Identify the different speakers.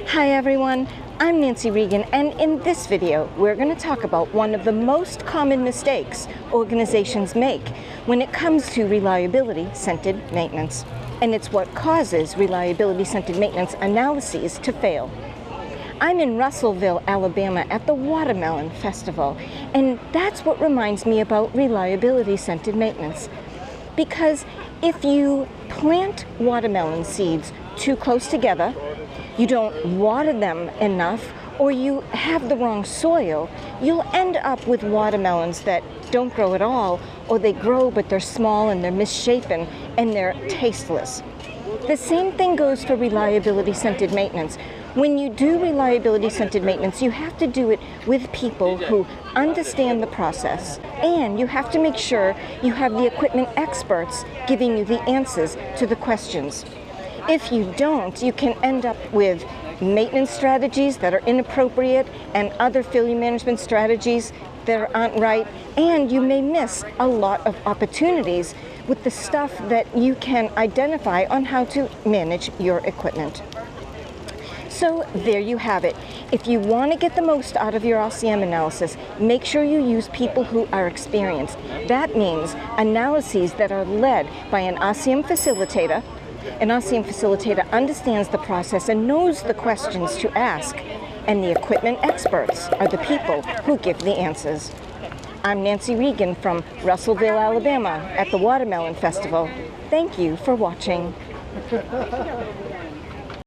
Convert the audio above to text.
Speaker 1: Hi everyone, I'm Nancy Regan, and in this video we're going to talk about one of the most common mistakes organizations make when it comes to reliability-centered maintenance. And it's what causes reliability-centered maintenance analyses to fail. I'm in Russellville, Alabama at the Watermelon Festival, and that's what reminds me about reliability-centered maintenance. Because if you plant watermelon seeds too close together, you don't water them enough, or you have the wrong soil, you'll end up with watermelons that don't grow at all, or they grow but they're small and they're misshapen and they're tasteless. The same thing goes for reliability-centered maintenance. When you do reliability-centered maintenance, you have to do it with people who understand the process, and you have to make sure you have the equipment experts giving you the answers to the questions. If you don't, you can end up with maintenance strategies that are inappropriate and other failure management strategies that aren't right, and you may miss a lot of opportunities with the stuff that you can identify on how to manage your equipment. So there you have it. If you want to get the most out of your RCM analysis, make sure you use people who are experienced. That means analyses that are led by an RCM facilitator. An RCM facilitator understands the process and knows the questions to ask, and the equipment experts are the people who give the answers. I'm Nancy Regan from Russellville, Alabama at the Watermelon Festival. Thank you for watching.